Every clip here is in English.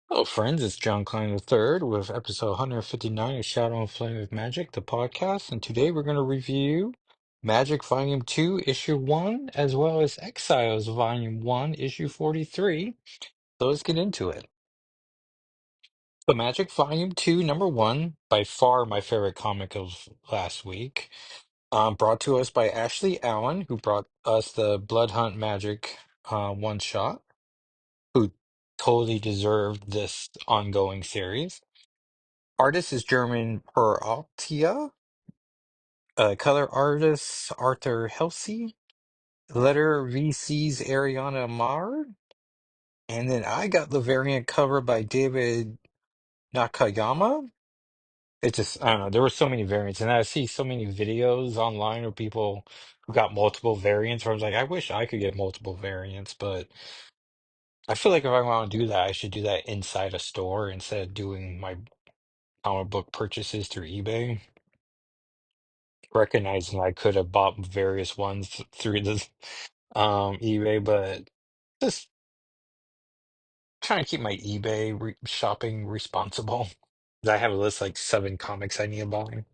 Hello, friends. It's John Klein III with episode 159 of Shadow and Flame of Magic, the podcast. And today we're going to review Magic Volume 2, Issue 1, as well as Exiles Volume 1, Issue 43. So let's get into it. So, Magic Volume 2, number 1, by far my favorite comic of last week, brought to us by Ashley Allen, who brought us the Blood Hunt Magic one shot, who totally deserved this ongoing series. Artist is German Per Altia. Color artist Arthur Helsey. Letter VC's Ariana Mar. And then I got the variant cover by David Nakayama. It just, I don't know, there were so many variants. And I see so many videos online of people who got multiple variants where I was like, I wish I could get multiple variants, but I feel like if I want to do that, I should do that inside a store instead of doing my comic book purchases through eBay. Recognizing I could have bought various ones through the eBay, but just trying to keep my eBay shopping responsible. I have a list like 7 comics I need to buy.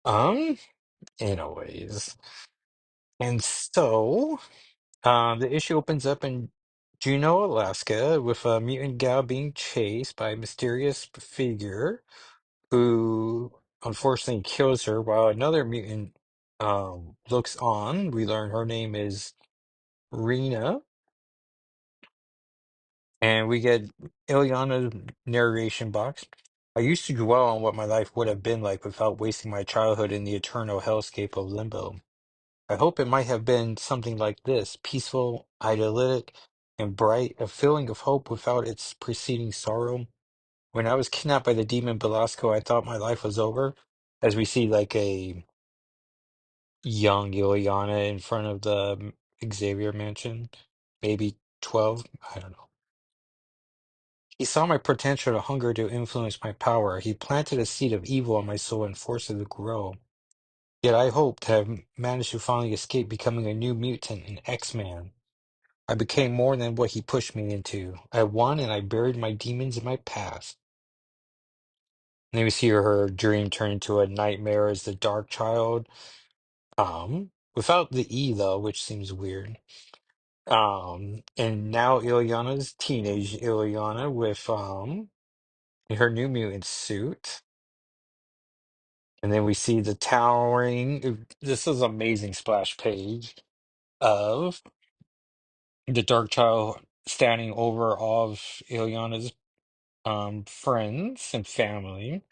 Um, anyways, and so the issue opens up in Juneau, Alaska, with a mutant gal being chased by a mysterious figure who unfortunately kills her while another mutant looks on. We learn her name is Rena, and we get Ilyana's narration box. I used to dwell on what my life would have been like without wasting my childhood in the eternal hellscape of limbo. I hope it might have been something like this, peaceful, idyllic, and bright, a feeling of hope without its preceding sorrow. When I was kidnapped by the demon Belasco, I thought my life was over, as we see like a young Ilyana in front of the Xavier mansion, maybe 12, I don't know. He saw my potential to hunger to influence my power. He planted a seed of evil in my soul and forced it to grow. Yet I hoped to have managed to finally escape becoming a new mutant, an X-Man. I became more than what he pushed me into. I won and I buried my demons in my past. And then we see her dream turn into a nightmare as the Dark Child. Without the E though, which seems weird. And now Ilyana's teenage Ilyana with her new mutant suit. And then we see the towering, this is amazing splash page of the Dark Child standing over all of Ilyana's friends and family.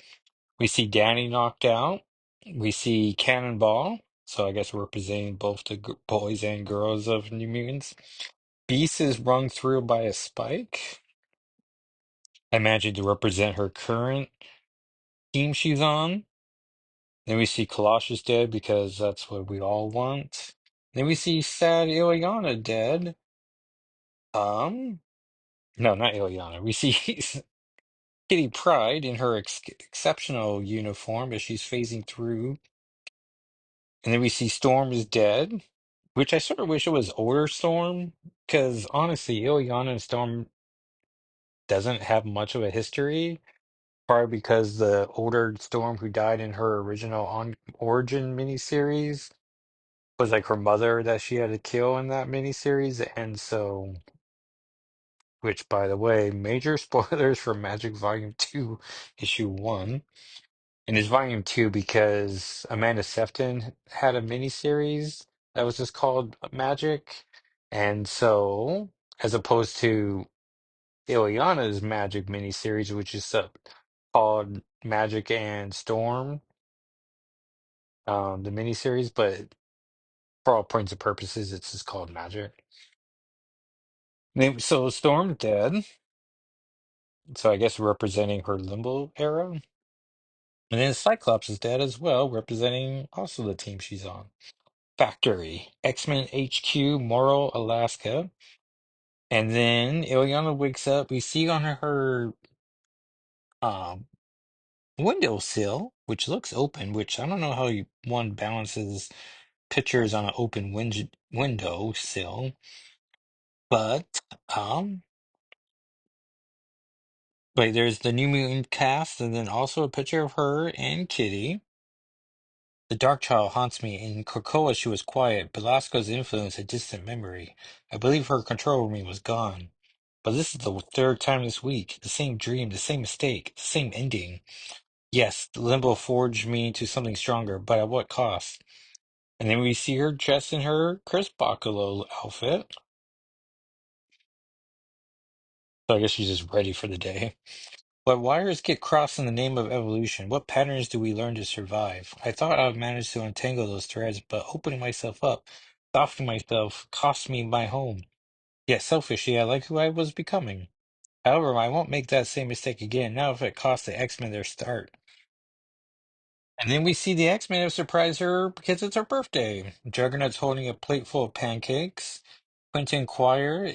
We see Danny knocked out. We see Cannonball, so I guess representing both the boys and girls of New Mutants. Beast is rung through by a spike. I imagine to represent her current team she's on. Then we see Colossus dead because that's what we all want. Then we see sad Ileana dead. Um, no, not Ileana. We see Kitty Pryde in her exceptional uniform as she's phasing through. And then we see Storm is dead, which I sort of wish it was older Storm, because honestly, Ileana and Storm doesn't have much of a history. Probably because the older Storm who died in her original on Origin miniseries was like her mother that she had to kill in that miniseries, and so, which by the way, major spoilers for Magic Volume 2, Issue 1. And it's Volume 2 because Amanda Sefton had a miniseries that was just called Magic, and so, as opposed to Ileana's Magic miniseries, which is called Magic and Storm, the miniseries, but for all points and purposes, it's just called Magic. So Storm's dead. So I guess representing her Limbo era. And then Cyclops is dead as well, representing also the team she's on. Factory, X-Men HQ, Morrow, Alaska. And then Ileana wakes up. We see on her um, windowsill, which looks open, which I don't know how one balances pictures on an open window sill. But um, Wait, there's the New Mutant cast, and then also a picture of her and Kitty. The Dark Child haunts me. In Krakoa, she was quiet. Belasco's influence a distant memory. I believe her control over me was gone. But this is the third time this week. The same dream, the same mistake, the same ending. Yes, Limbo forged me into something stronger, but at what cost? And then we see her dressed in her Chris Bacalo outfit. So I guess she's just ready for the day. But wires get crossed in the name of evolution. What patterns do we learn to survive? I thought I would manage to untangle those threads, but opening myself up, softening myself, cost me my home. Yet selfishly, I like who I was becoming. However, I won't make that same mistake again, now if it costs the X-Men their start. And then we see the X-Men have surprised her because it's her birthday. Juggernaut's holding a plate full of pancakes. Quentin Quire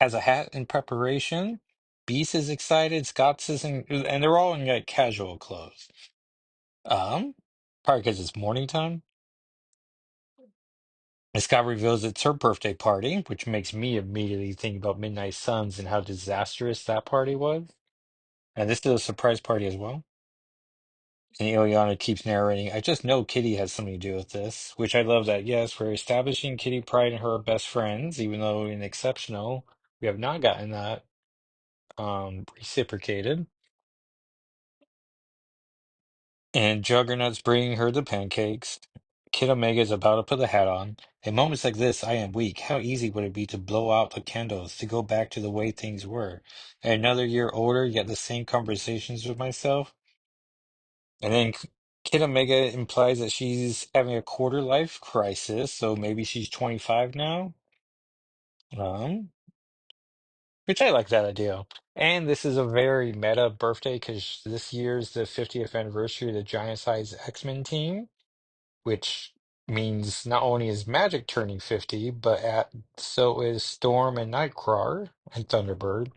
has a hat in preparation. Beast is excited. Scott's is and they're all in like casual clothes. Um, Probably because it's morning time. And Scott reveals it's her birthday party, which makes me immediately think about Midnight Suns and how disastrous that party was. And this is a surprise party as well. And Ileana keeps narrating, I just know Kitty has something to do with this, which I love that, yes, we're establishing Kitty Pryde and her best friends, even though in Exceptional, we have not gotten that reciprocated. And Juggernaut's bringing her the pancakes. Kid Omega is about to put the hat on. In moments like this, I am weak. How easy would it be to blow out the candles, to go back to the way things were? Another year older, yet the same conversations with myself? And then Kid Omega implies that she's having a quarter life crisis, so maybe she's 25 now. Um, which I like that idea. And this is a very meta birthday because this year's the 50th anniversary of the Giant Size X-Men team, which means not only is Magic turning 50, but so is Storm and Nightcrawler and Thunderbird.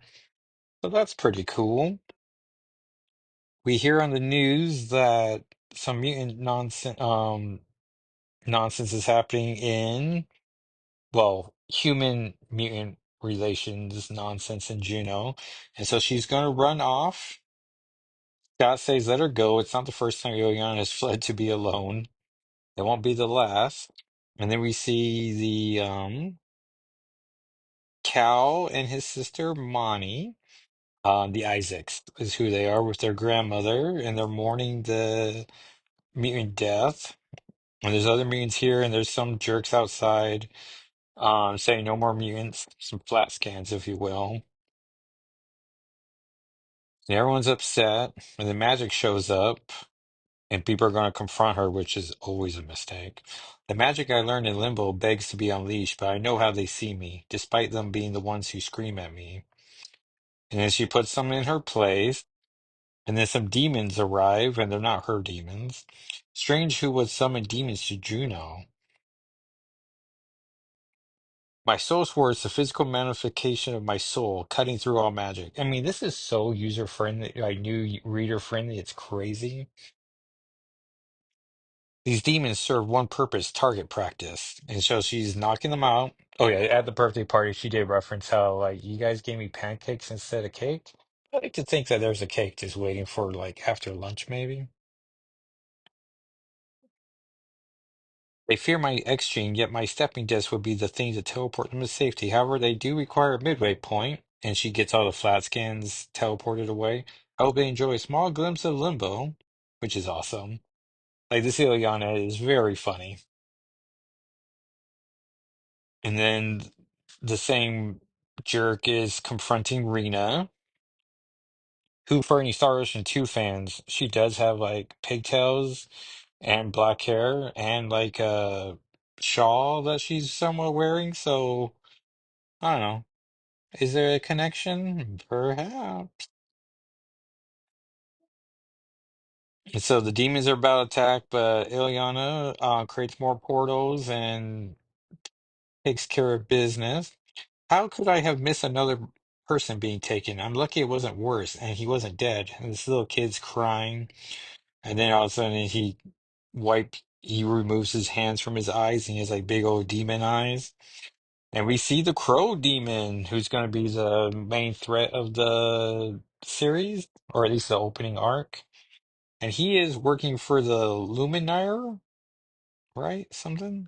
So that's pretty cool. We hear on the news that some mutant nonsense is happening in, well, human mutant relations nonsense in Juno. And so she's going to run off. Scott says, let her go. It's not the first time Yoyon has fled to be alone. It won't be the last. And then we see the Cal and his sister Monty. The Isaacs is who they are with their grandmother, and they're mourning the mutant death. And there's other mutants here, and there's some jerks outside. Saying no more mutants, some flat scans, if you will. And everyone's upset, and the magic shows up, and people are going to confront her, which is always a mistake. The magic I learned in Limbo begs to be unleashed, but I know how they see me, despite them being the ones who scream at me. And then she puts them in her place, and then some demons arrive, and they're not her demons. Strange who would summon demons to Juno. My soul sword is the physical manifestation of my soul, cutting through all magic. I mean, this is so user friendly, like new reader friendly. It's crazy. These demons serve one purpose, target practice. And so she's knocking them out. Oh yeah, at the birthday party, she did reference how like you guys gave me pancakes instead of cake. I like to think that there's a cake just waiting for like after lunch, maybe. They fear my X gene, yet my stepping disc would be the thing to teleport them to safety. However, they do require a midway point, and she gets all the flat scans teleported away. I hope they enjoy a small glimpse of Limbo, which is awesome. Like this Ileana is very funny. And then the same jerk is confronting Rena, who, for any Star Ocean 2 fans, she does have like pigtails and black hair and like a shawl that she's somewhat wearing. So I don't know. Is there a connection? Perhaps. And so the demons are about to attack, but Ileana creates more portals and takes care of business. How could I have missed another person being taken? I'm lucky it wasn't worse and he wasn't dead. And this little kid's crying. And then all of a sudden he removes his hands from his eyes and he has like big old demon eyes. And we see the Crow Demon, who's going to be the main threat of the series, or at least the opening arc. And he is working for the Luminaire, right? Something.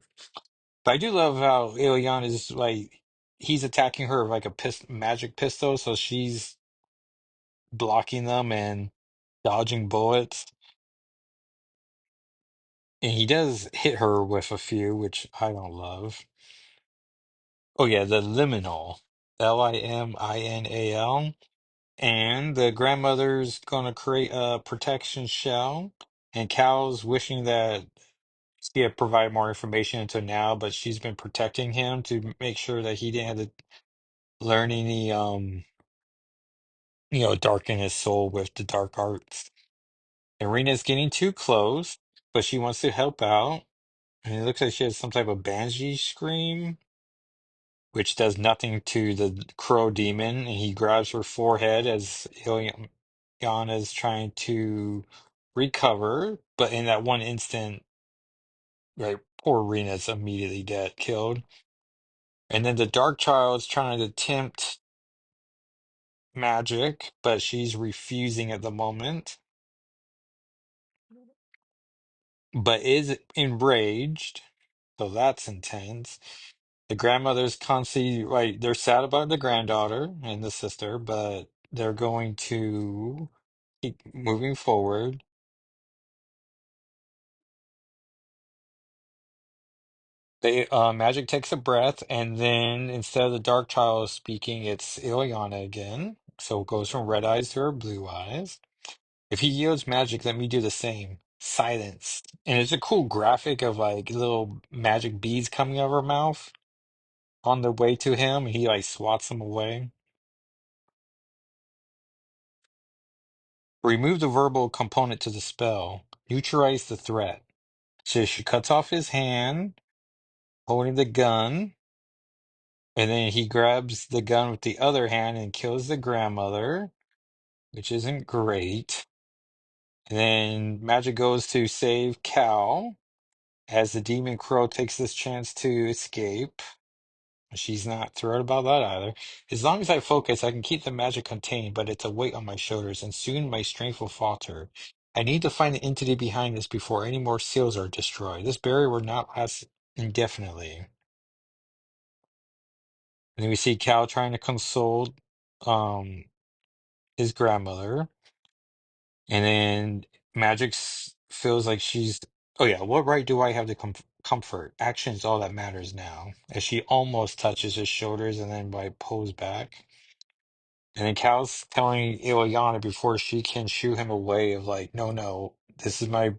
But I do love how Ileana is like he's attacking her with like a magic pistol, so she's blocking them and dodging bullets. And he does hit her with a few, which I don't love. Oh yeah, the liminal. Liminal. And the grandmother's gonna create a protection shell. And Cal's wishing that she had provided more information until now, but she's been protecting him to make sure that he didn't have to learn any darken his soul with the dark arts. Irina's getting too close, but she wants to help out. And it looks like she has some type of banshee scream, which does nothing to the crow demon. And he grabs her forehead as Ileana is trying to recover. But in that one instant, right, poor Irina's immediately dead, killed. And then the Dark Child's trying to tempt Magic, but she's refusing at the moment, but is enraged. So that's intense. The grandmother's constantly right. They're sad about the granddaughter and the sister, but they're going to keep moving forward. They Magic takes a breath, and then instead of the Dark Child speaking, it's Ileana again. So it goes from red eyes to her blue eyes. If he yields magic, let me do the same. Silence. And it's a cool graphic of like little magic beads coming out of her mouth on the way to him. And he like swats them away. Remove the verbal component to the spell. Neutralize the threat. So she cuts off his hand, holding the gun. And then he grabs the gun with the other hand and kills the grandmother, which isn't great. And then magic goes to save Cal as the demon crow takes this chance to escape. She's not thrilled about that either. As long as I focus, I can keep the magic contained, but it's a weight on my shoulders, and soon my strength will falter. I need to find the entity behind this before any more seals are destroyed. This barrier will not last indefinitely. And then we see Cal trying to console um his grandmother, and then feels like she's. Oh yeah, what right do I have to comfort? Action is all that matters now. As she almost touches his shoulders and then pulls back. And then Cal's telling Ileana before she can shoo him away of like, no, no, this is my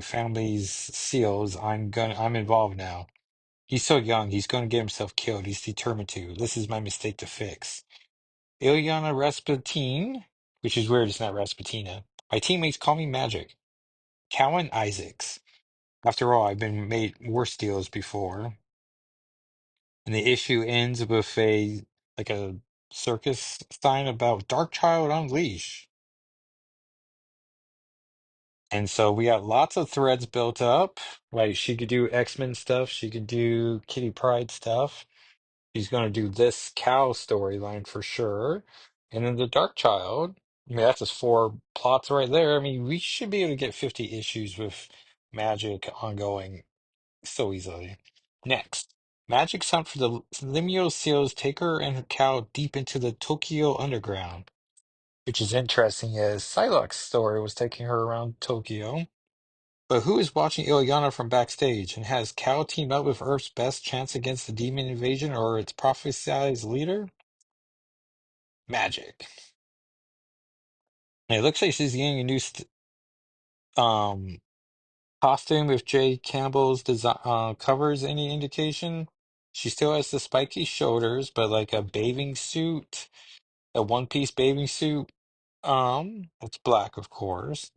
family's seals. I'm involved now. He's so young, he's gonna get himself killed. He's determined to. This is my mistake to fix. Ileana Rasputin, which is weird, it's not Rasputina. My teammates call me Magic. Cowan Isaacs. After all, I've been made worse deals before. And the issue ends with a circus sign about Dark Child Unleash. And so we got lots of threads built up. Like she could do X-Men stuff, she could do Kitty Pryde stuff. She's gonna do this cow storyline for sure. And then the Dark Child. I mean, that's just four plots right there. I mean, we should be able to get 50 issues with Magic ongoing so easily. Next, Magic's hunt for the liminal seals take her and her cow deep into the Tokyo underground. Which is interesting as Psylocke's story was taking her around Tokyo. But who is watching Ileana from backstage? And has Cal teamed up with Earth's best chance against the demon invasion or its prophesized leader? Magic. And it looks like she's getting a new um costume if Jay Campbell's design covers any indication. She still has the spiky shoulders, but like a bathing suit, a one-piece bathing suit. It's black, of course.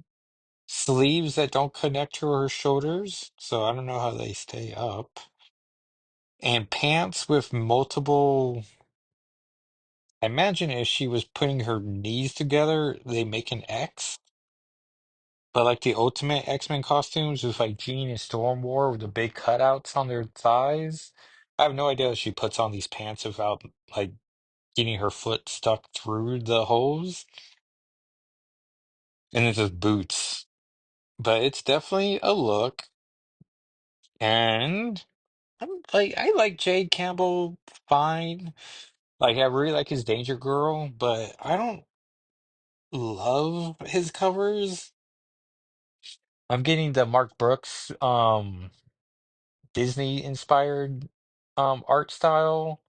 Sleeves that don't connect to her shoulders, so I don't know how they stay up. And pants with multiple. I imagine if she was putting her knees together, they make an X. But like the Ultimate X-Men costumes with like Jean and Storm wore with the big cutouts on their thighs, I have no idea if she puts on these pants without like getting her foot stuck through the hose, and it's just boots. But it's definitely a look, and I like Jade Campbell fine. Like I really like his Danger Girl, but I don't love his covers. I'm getting the Mark Brooks Disney inspired art style,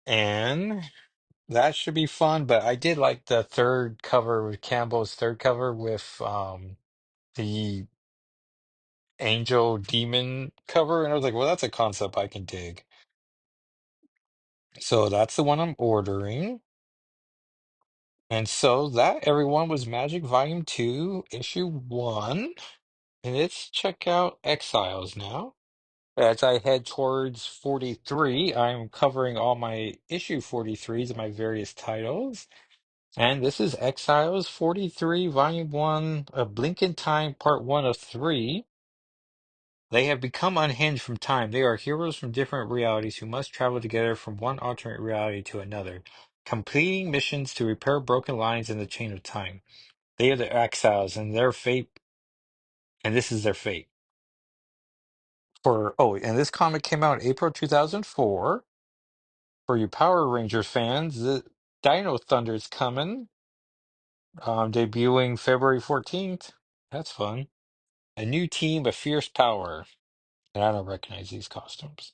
and that should be fun. But I did like the third cover with Campbell's third cover with the Angel Demon cover, and I was like, well, that's a concept I can dig. So that's the one I'm ordering. And so that, everyone, was Magic Volume 2, Issue 1. And let's check out Exiles now. As I head towards 43, I'm covering all my issue 43s of my various titles. And this is Exiles 43, Volume 1, A Blink in Time, Part 1 of 3. They have become unhinged from time. They are heroes from different realities who must travel together from one alternate reality to another, completing missions to repair broken lines in the chain of time. They are the exiles, and their fate, and this is their fate. And this comic came out in April 2004. For you Power Rangers fans, the Dino Thunder's coming, debuting February 14th. That's fun. A new team of fierce power. And I don't recognize these costumes.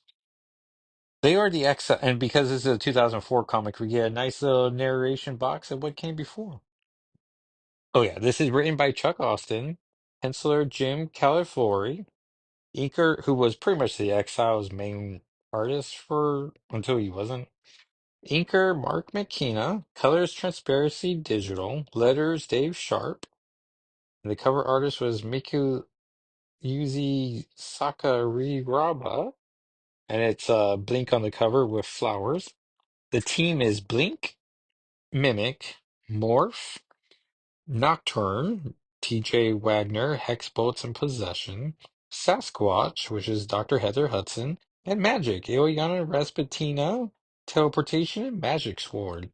They are the X, and because this is a 2004 comic, we get a nice little narration box of what came before. Oh yeah, this is written by Chuck Austin, penciler Jim Califori, inker who was pretty much the Exiles' main artist for until he wasn't. Inker Mark McKenna, colors Transparency Digital, letters Dave Sharp, and the cover artist was Miku Yuzi Sakuriraba, and it's Blink on the cover with flowers. The team is Blink, Mimic, Morph, Nocturne, TJ Wagner, Hex Bolts and Possession, Sasquatch, which is Dr. Heather Hudson, and Magic, Ileana Rasputina, Teleportation, and Magic Sword.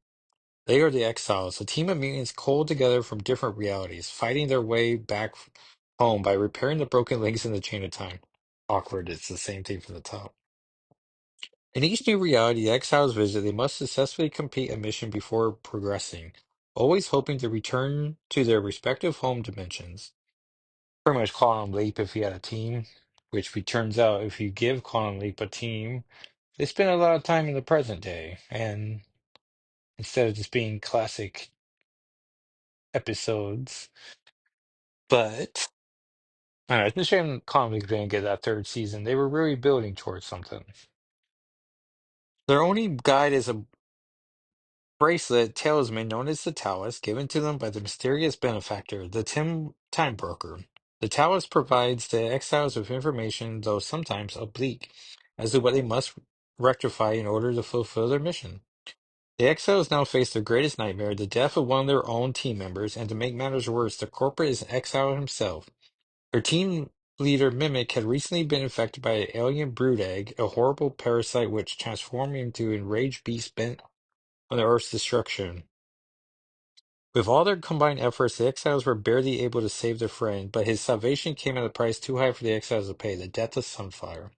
They are the Exiles, a team of mutants culled together from different realities, fighting their way back home by repairing the broken links in the chain of time. Awkward, it's the same thing from the top. In each new reality the Exiles visit, they must successfully complete a mission before progressing, always hoping to return to their respective home dimensions. Pretty much Quantum Leap if you had a team, which turns out if you give Quantum Leap a team, they spend a lot of time in the present day, and instead of just being classic episodes. But I don't know, it's a shame Quantum Leap didn't get that third season. They were really building towards something. Their only guide is a bracelet talisman known as the Talus, given to them by the mysterious benefactor, the Time Broker. The Talus provides the exiles with information, though sometimes oblique, as to what they must rectify in order to fulfill their mission. The exiles now face their greatest nightmare, the death of one of their own team members, and to make matters worse, the corporate is an exile himself. Their team leader Mimic had recently been infected by an alien brood egg, a horrible parasite which transformed him into an enraged beast bent on the Earth's destruction. With all their combined efforts, the exiles were barely able to save their friend, but his salvation came at a price too high for the exiles to pay, the death of Sunfire.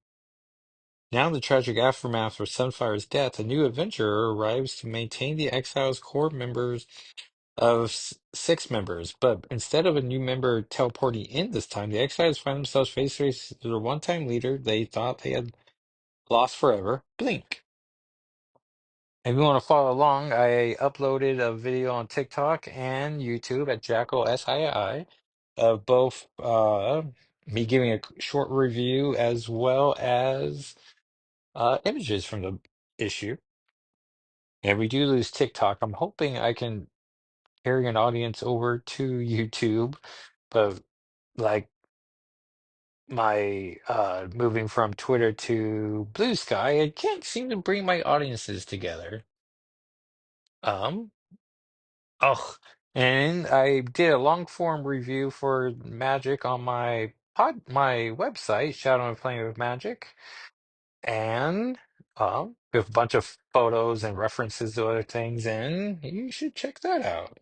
Now, in the tragic aftermath of Sunfire's death, a new adventurer arrives to maintain the exiles' core members of six members. But instead of a new member teleporting in this time, the exiles find themselves face to face with their one-time leader they thought they had lost forever, Blink. If you want to follow along, I uploaded a video on TikTok and YouTube at Jackal SII of both me giving a short review as well as images from the issue. And we do lose TikTok. I'm hoping I can carry an audience over to YouTube, but like my moving from Twitter to Blue Sky, I can't seem to bring my audiences together. Um, Oh, and I did a long form review for Magic on my website, Shadow and Flame of Magic, and with a bunch of photos and references to other things, and you should check that out.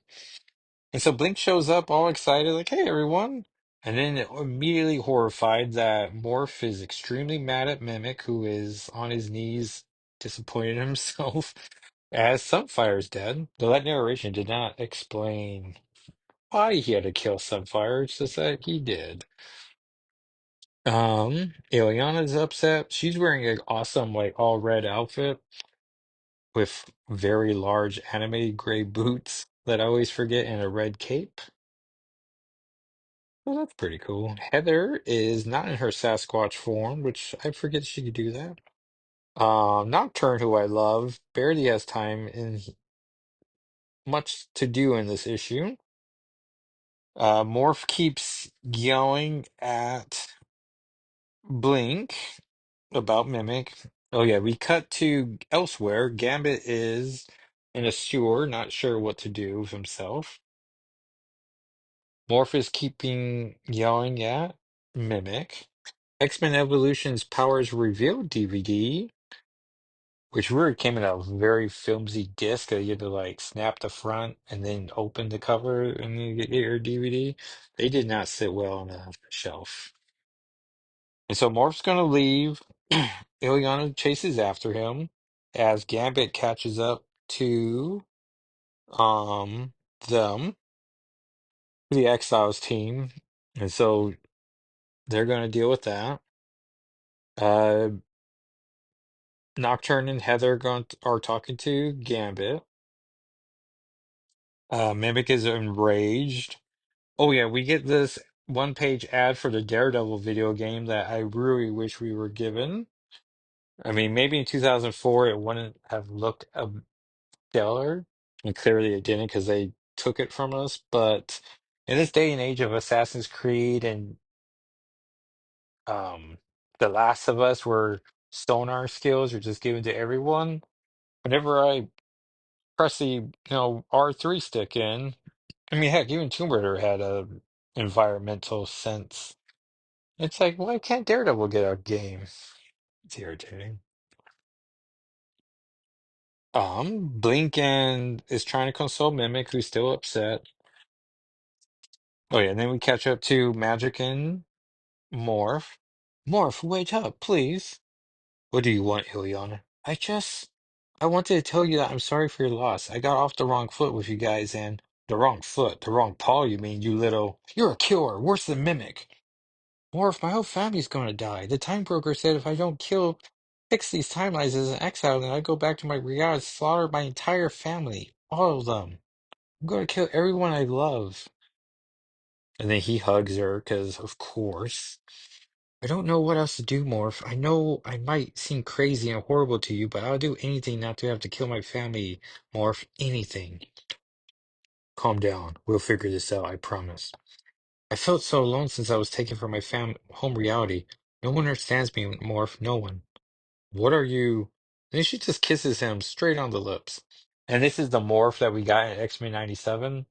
And so Blink shows up all excited, like, hey, everyone. And then immediately horrified that Morph is extremely mad at Mimic, who is on his knees, disappointed in himself, as Sunfire's dead. Though that narration did not explain why he had to kill Sunfire, it's just that he did. Ileana's upset. She's wearing an awesome, like, all red outfit with very large animated gray boots that I always forget and a red cape. Well, that's pretty cool. Heather is not in her Sasquatch form, which I forget she could do that. Nocturne, who I love, barely has time and much to do in this issue. Morph keeps yelling at Blink about Mimic. Oh yeah, we cut to elsewhere. Gambit is in a sewer, not sure what to do with himself. Morph is keeping yelling at Mimic. X-Men Evolution's Powers Revealed DVD, which really came in a very filmy disc that you had to like snap the front and then open the cover and you get your DVD. They did not sit well on a shelf. And so Morph's gonna leave. Ileana chases after him as Gambit catches up to um them, the Exiles team. And so they're gonna deal with that. Uh Nocturne and Heather are talking to Gambit. Mimic is enraged. Oh yeah, we get this one-page ad for the Daredevil video game that I really wish we were given. I mean, maybe in 2004 it wouldn't have looked stellar, and clearly it didn't because they took it from us. But in this day and age of Assassin's Creed and um, The Last of Us, where sonar skills are just given to everyone, whenever I press the R3 stick in. I mean, heck, even Tomb Raider had a environmental sense. It's like, why can't Daredevil get a game? It's irritating. Blink and is trying to console Mimic, who's still upset. Oh yeah, and then we catch up to Magic and Morph. Morph, wake up, please. What do you want, Ileana? I wanted to tell you that I'm sorry for your loss. I got off the wrong foot with you guys and the wrong foot, the wrong paw, you mean, you little. You're a killer, worse than Mimic. Or if my whole family's gonna die. The time broker said if I don't fix these timelines as an exile, then I go back to my reality, slaughter my entire family, all of them. I'm gonna kill everyone I love. And then he hugs her, because of course. I don't know what else to do, Morph. I know I might seem crazy and horrible to you, but I'll do anything not to have to kill my family, Morph. Anything. Calm down. We'll figure this out, I promise. I felt so alone since I was taken from my home reality. No one understands me, Morph. No one. What are you? Then she just kisses him straight on the lips. And this is the morph that we got in X-Men 97.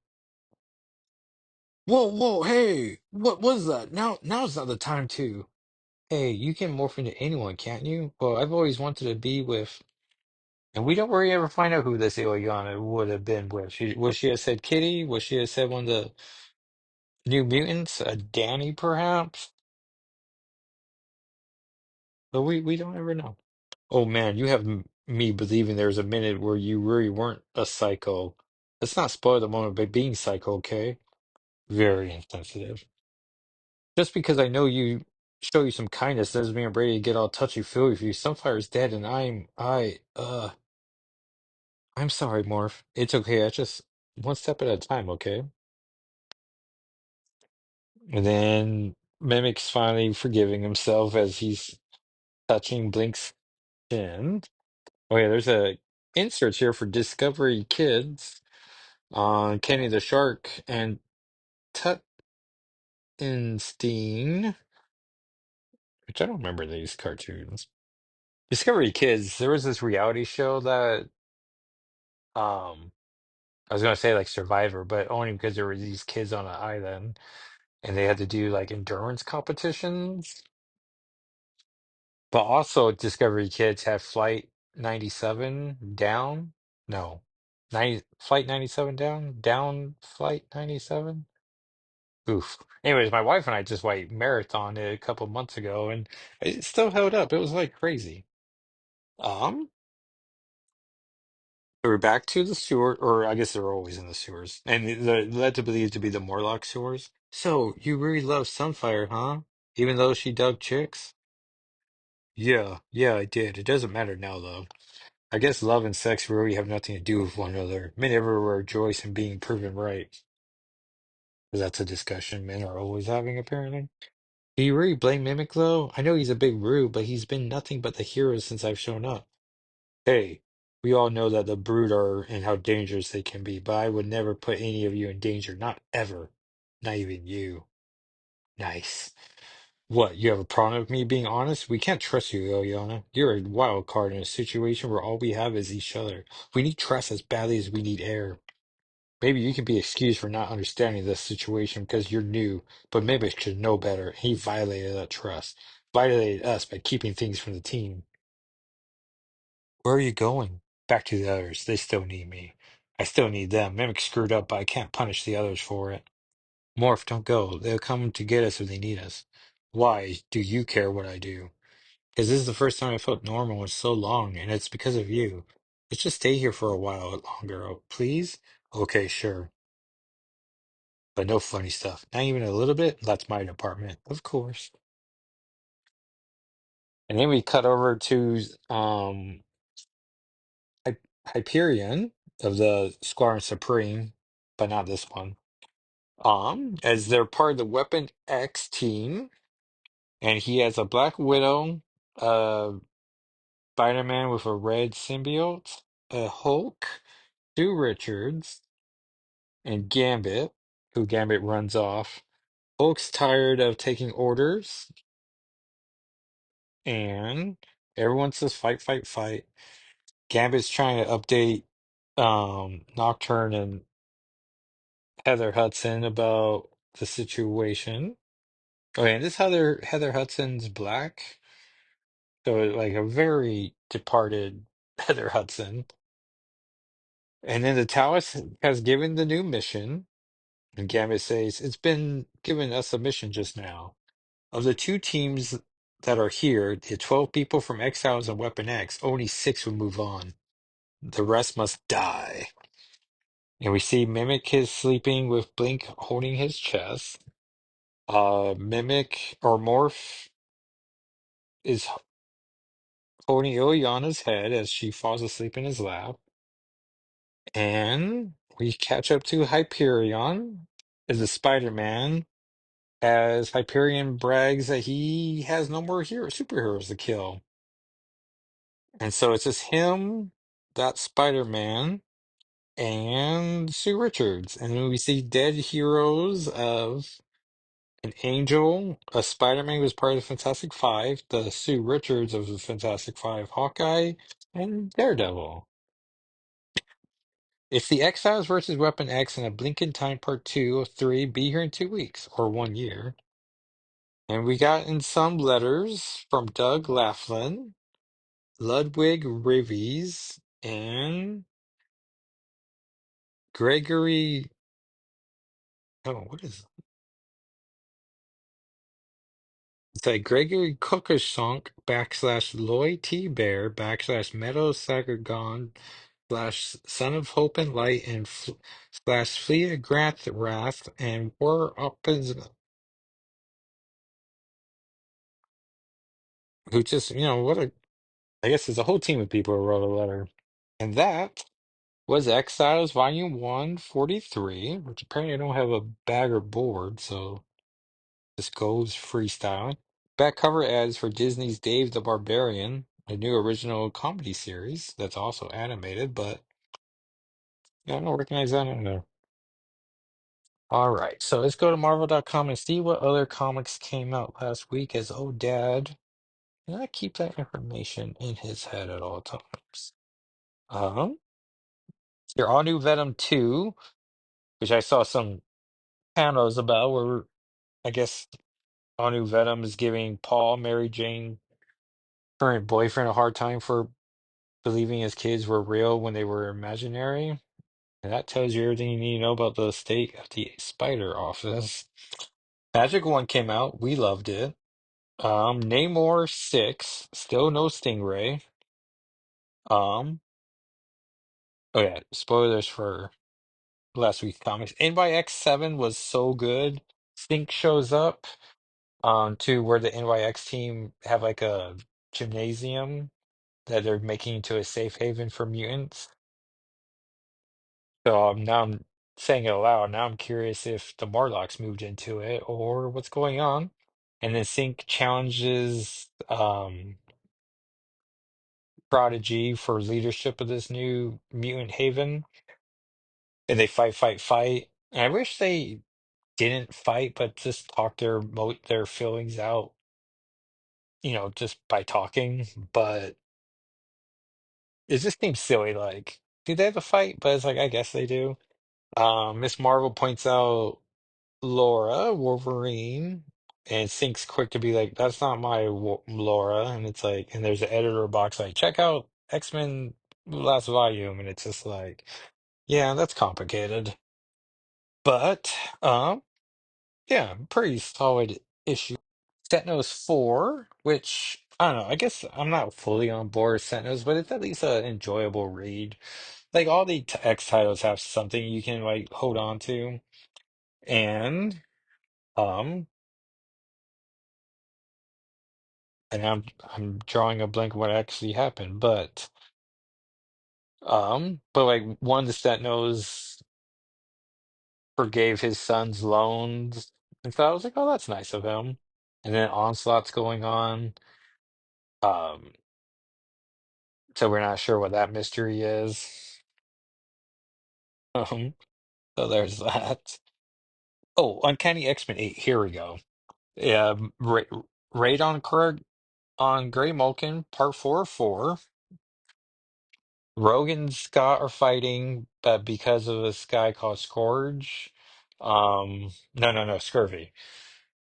Whoa, whoa, hey, what was that? Now's not the time to. Hey, you can morph into anyone, can't you? Well, I've always wanted to be with. And we don't really ever find out who this Ileana would have been with. Would she have said Kitty? Would she have said one of the New Mutants? Danny, perhaps? But we don't ever know. Oh man, you have me believing there's a minute where you really weren't a psycho. Let's not spoil the moment by being psycho, okay? Very insensitive. Just because I know you show you some kindness doesn't mean I'm ready to get all touchy-feely with you. Sunfire's dead and I'm sorry, Morph. It's okay. I just one step at a time, okay? And then Mimic's finally forgiving himself as he's touching Blink's chin. Oh yeah, there's a inserts here for Discovery Kids on Kenny the Shark and Tuttenstein, which I don't remember these cartoons. Discovery Kids, there was this reality show that I was gonna say like Survivor, but only because there were these kids on an island and they had to do like endurance competitions. But also, Discovery Kids had Flight 97 down. No, 90, Flight 97 down. Down Flight 97. Oof. Anyways, my wife and I just like marathoned it a couple months ago, and it still held up. It was like crazy. Um, we're back to the sewer, or I guess they're always in the sewers, and they're led to believe to be the Morlock sewers. So you really love Sunfire, huh? Even though she dug chicks? Yeah, yeah, I did. It doesn't matter now, though. I guess love and sex really have nothing to do with one another. Men never rejoice in being proven right. 'Cause that's a discussion men are always having, apparently. Do you really blame Mimic, though? I know he's a big rude, but he's been nothing but the hero since I've shown up. Hey, we all know that the Brood are and how dangerous they can be, but I would never put any of you in danger. Not ever. Not even you. Nice. What, you have a problem with me being honest? We can't trust you, Ilyana. You're a wild card in a situation where all we have is each other. We need trust as badly as we need air. Maybe you can be excused for not understanding this situation because you're new, but Mimic should know better. He violated that trust. Violated us by keeping things from the team. Where are you going? Back to the others. They still need me. I still need them. Mimic screwed up, but I can't punish the others for it. Morph, don't go. They'll come to get us if they need us. Why do you care what I do? Because this is the first time I felt normal in so long, and it's because of you. Let's just stay here for a while longer, please? Okay, sure. But no funny stuff. Not even a little bit? That's my department. Of course. And then we cut over to Hy- Hyperion of the Squadron Supreme, but not this one. As they're part of the Weapon X team, and he has a Black Widow, Spider-Man with a red symbiote, a Hulk, Sue Richards, and Gambit, who Gambit runs off. Hulk's tired of taking orders, and everyone says fight, fight, fight. Gambit's trying to update Nocturne and Heather Hudson about the situation. Okay, and this Heather Hudson's black, so like a very departed Heather Hudson. And then the Taoist has given the new mission, and Gambit says it's been given us a mission just now. Of the two teams that are here, the 12 people from Exiles and Weapon X, only six will move on. The rest must die. And we see Mimic is sleeping with Blink holding his chest. Mimic or Morph is holding Ileana's head as she falls asleep in his lap. And we catch up to Hyperion as a Spider-Man as Hyperion brags that he has no more superheroes to kill. And so it's just him, that Spider-Man, and Sue Richards. And then we see dead heroes of an Angel, a Spider-Man who was part of the Fantastic Five, the Sue Richards of the Fantastic Five, Hawkeye, and Daredevil. It's the Exiles versus Weapon X in a Blink in Time Part 2 of 3. Be here in 2 weeks, or 1 year. And we got in some letters from Doug Laughlin, Ludwig Rives, and Gregory. Oh, what is it's like Gregory Cookersunk backslash Lloyd T. Bear backslash Meadow Sagargon slash Son of Hope and Light and slash Flea Grath Wrath and War Uppens, who just, what a, I guess there's a whole team of people who wrote a letter. And that was Exiles Volume 143, which apparently I don't have a bag or board, so this goes freestyle. Back cover ads for Disney's Dave the Barbarian, a new original comedy series that's also animated, but yeah, I don't recognize that in there. All right, so let's go to Marvel.com and see what other comics came out last week. As oh, Dad, can I keep that information in his head at all times? Um, your all new Venom 2, which I saw some panels about, where I guess all new Venom is giving Paul Mary Jane current boyfriend a hard time for believing his kids were real when they were imaginary. And that tells you everything you need to know about the state of the spider office. Magic 1 came out. We loved it. Namor 6, still no Stingray. Um, oh yeah, spoilers for last week's comics. NYX 7 was so good. Stink shows up to where the NYX team have like a gymnasium that they're making into a safe haven for mutants. So now I'm saying it aloud. Now I'm curious if the Morlocks moved into it or what's going on. And then Sync challenges Prodigy for leadership of this new mutant haven. And they fight, fight, fight. And I wish they didn't fight, but just talk their feelings out, just by talking. But it just seems silly. Like, do they have a fight? But it's like, I guess they do. Miss Marvel points out Laura, Wolverine, and Sync's quick to be like, that's not my Laura. And it's like, and there's an editor box like, check out X-Men last volume. And it's just like, yeah, that's complicated. But, yeah, pretty solid issue. Sentinels 4, which, I don't know, I guess I'm not fully on board with Sentinels, but it's at least an enjoyable read. Like, all the X titles have something you can, like, hold on to. And, um, and I'm drawing a blank of what actually happened, but like one of the Sentinels forgave his son's loans, and so I was like, oh, that's nice of him. And then Onslaught's going on, um, so we're not sure what that mystery is. Um, so there's that. Oh, Uncanny X-Men 8. Here we go. Yeah, Raid on Grey Mulkin, Part 4 of 4. Rogue and Scott are fighting, but because of this guy called Scourge. No, no, no, Scurvy,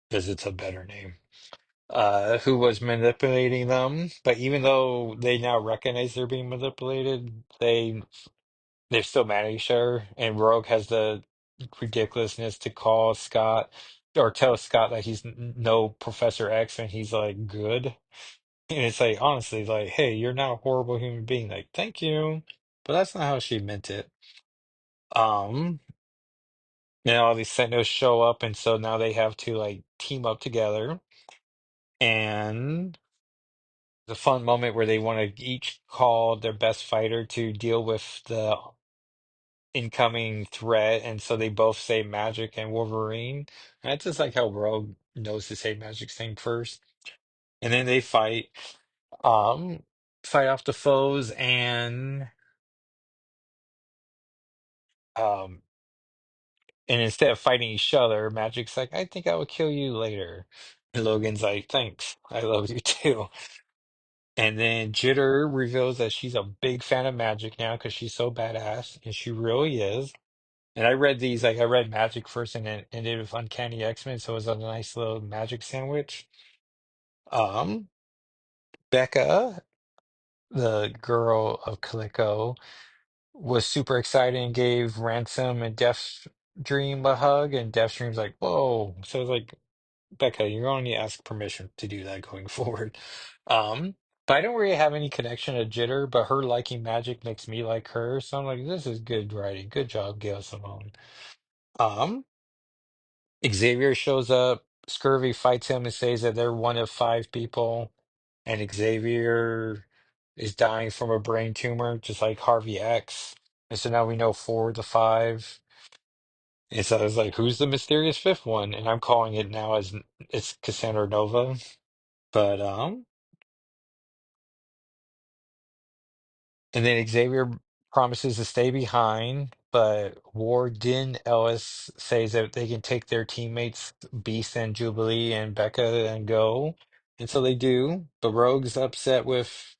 because it's a better name. Who was manipulating them, but even though they now recognize they're being manipulated, they're still mad at each other, and Rogue has the ridiculousness to call Scott or tell Scott that he's no Professor X and he's like good. And it's like, honestly, like, hey, you're not a horrible human being. Like, thank you. But that's not how she meant it. Um, all these Sentinels show up, and so now they have to like team up together. And the fun moment where they want to each call their best fighter to deal with the incoming threat, and so they both say Magic and Wolverine. And that's just like how Rogue knows to say Magic's thing first. And then they um, fight off the foes, um, and instead of fighting each other, Magic's like, I think I will kill you later. And Logan's like, thanks, I love you too. And then Jitter reveals that she's a big fan of Magic now because she's so badass, and she really is. And I read these, like, I read Magic first and then ended with Uncanny X-Men, so it was a nice little Magic sandwich. Um, Becca, the girl of Calico, was super excited and gave Ransom and Death Dream a hug, and Death Dream's like, whoa. So it's like, Becca, you're going to ask permission to do that going forward. Um, but I don't really have any connection to Jitter, but her liking Magic makes me like her. So I'm like, this is good writing. Good job, Gail Simone. Um, Xavier shows up. Scurvy fights him and says that they're one of five people, and Xavier is dying from a brain tumor, just like Harvey X. And so now we know four of the five. And so I was like, who's the mysterious fifth one? And I'm calling it now as it's Cassandra Nova. But and then Xavier promises to stay behind, but Warden Ellis says that they can take their teammates, Beast and Jubilee and Becca, and go. And so they do. But Rogue's upset with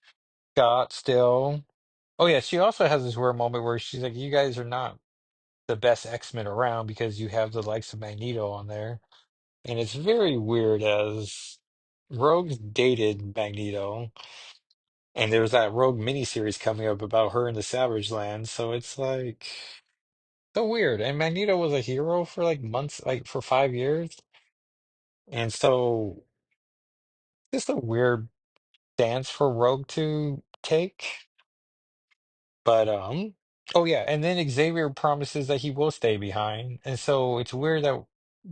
Scott still. Oh yeah, she also has this weird moment where she's like, you guys are not the best X-Men around because you have the likes of Magneto on there. And it's very weird as Rogue's dated Magneto, and there's that Rogue miniseries coming up about her in the Savage Land, so it's like so weird. And Magneto was a hero for like months, like for 5 years, and so just a weird stance for Rogue to take. But oh yeah, and then Xavier promises that he will stay behind, and so it's weird that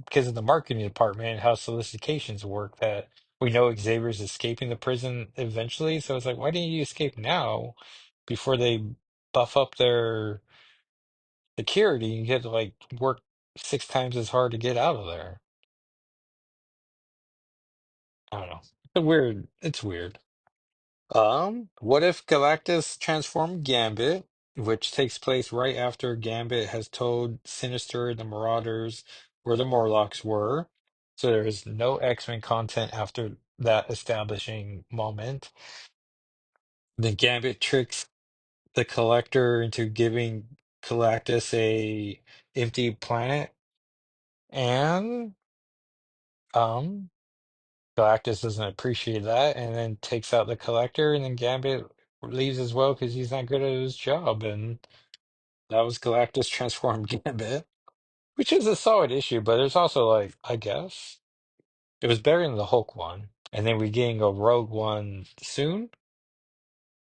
because of the marketing department and how solicitations work, that we know Xavier's escaping the prison eventually. So it's like, why didn't you escape now, before they buff up their security? You get to like work 6 times as hard to get out of there. I don't know. It's weird. It's weird. What if Galactus transformed Gambit, which takes place right after Gambit has told Sinister and the Marauders where the Morlocks were? So there is no X-Men content after that establishing moment. Then Gambit tricks the Collector into giving Galactus a empty planet, and um Galactus doesn't appreciate that and then takes out the Collector, and then Gambit leaves as well because he's not good at his job. And that was Galactus Transformed Gambit, which is a solid issue, but there's also like, I guess, it was better than the Hulk one. And then we're getting a Rogue one soon.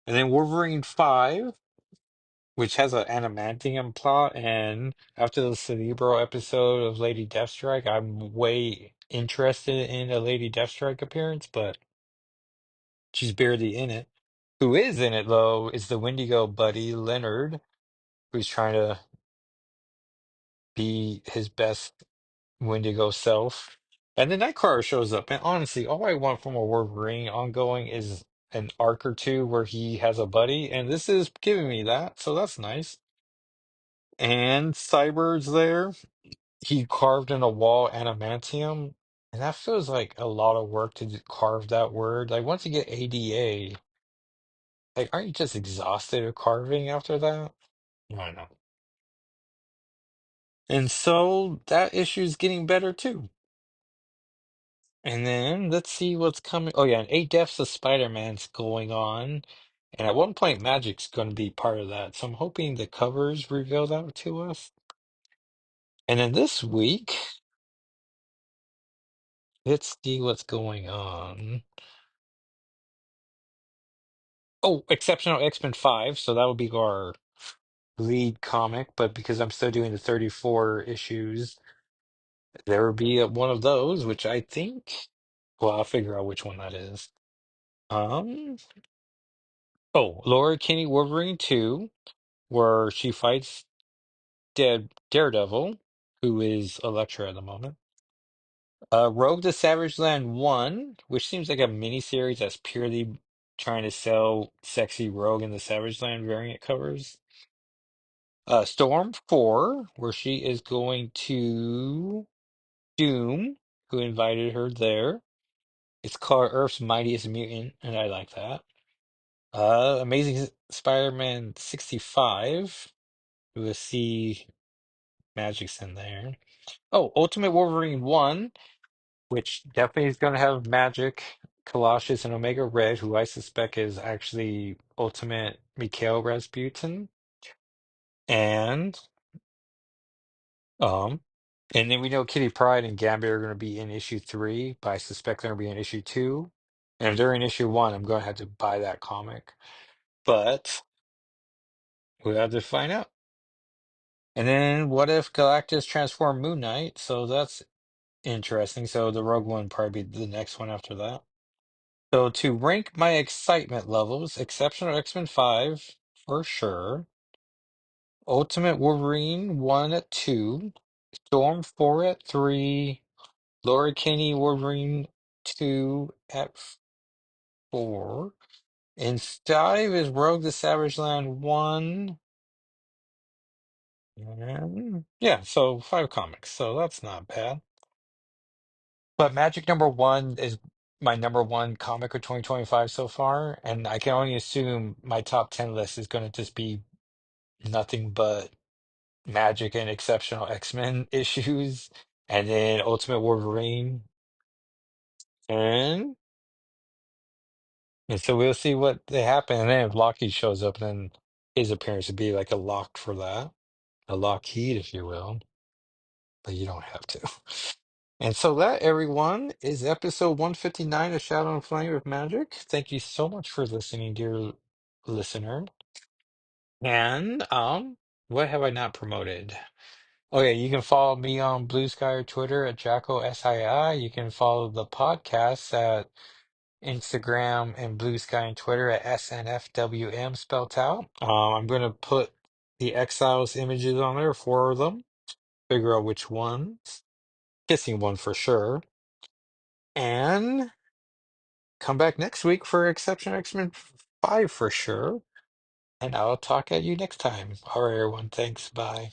And then Wolverine 5, which has an adamantium plot. And after the Cerebro episode of Lady Deathstrike, I'm way interested in a Lady Deathstrike appearance, but she's barely in it. Who is in it though is the Wendigo buddy Leonard, who's trying to be his best Wendigo self. And then Nightcrawler shows up. And honestly, all I want from a Wolverine ongoing is an arc or two where he has a buddy, and this is giving me that, so that's nice. And Cyber's there. He carved in a wall adamantium, and that feels like a lot of work to carve that word. Like once you get ADA, like aren't you just exhausted of carving after that? I don't know. And so that issue's getting better too. And then let's see what's coming. Oh yeah, and Eight Deaths of Spider-Man's going on. And at one point Magic's going to be part of that. So I'm hoping the covers reveal that to us. And then this week, let's see what's going on. Oh, Exceptional X-Men 5. So that will be our lead comic. But because I'm still doing the 34 issues, there will be one of those, which I think, well, I'll figure out which one that is. Um, oh, Laura Kinney Wolverine 2, where she fights Daredevil, who is Elektra at the moment. Rogue the Savage Land 1, which seems like a miniseries that's purely trying to sell sexy Rogue in the Savage Land variant covers. Storm 4, where she is going to Doom, who invited her there. It's called Earth's Mightiest Mutant, and I like that. Amazing Spider-Man 65, we'll see Magic's in there. Oh, Ultimate Wolverine 1, which definitely is going to have Magic, Colossus, and Omega Red, who I suspect is actually Ultimate Mikhail Rasputin. And um and then we know Kitty Pryde and Gambit are going to be in issue 3, but I suspect they're going to be in issue 2. And if they're in issue 1, I'm going to have to buy that comic. But we'll have to find out. And then what if Galactus transformed Moon Knight? So that's interesting. So the Rogue One probably be the next one after that. So to rank my excitement levels, Exceptional X-Men 5 for sure. Ultimate Wolverine 1 at 2. Storm 4 at 3. Laura Kinney Wolverine 2 at 4. And 5 is Rogue the Savage Land 1. And yeah, so 5 comics. So that's not bad. But Magic #1 is my #1 comic of 2025 so far, and I can only assume my top 10 list is going to just be nothing but Magic and Exceptional X-Men issues, and then Ultimate Wolverine. And And so we'll see what they happen. And then if Lockheed shows up, then his appearance would be like a lock for that, a Lockheed, if you will. But you don't have to. And so that, everyone, is episode 159 of Shadow and Flame with Magic. Thank you so much for listening, dear listener. And what have I not promoted? Oh yeah, you can follow me on Blue Sky or Twitter at Jacko SII. You can follow the podcast at Instagram and Blue Sky and Twitter at SNFWM spelled out. I'm gonna put the Exiles images on there, four of them. Figure out which ones. Kissing one for sure. And come back next week for Exception X-Men 5 for sure. And I'll talk at you next time. All right, everyone. Thanks. Bye.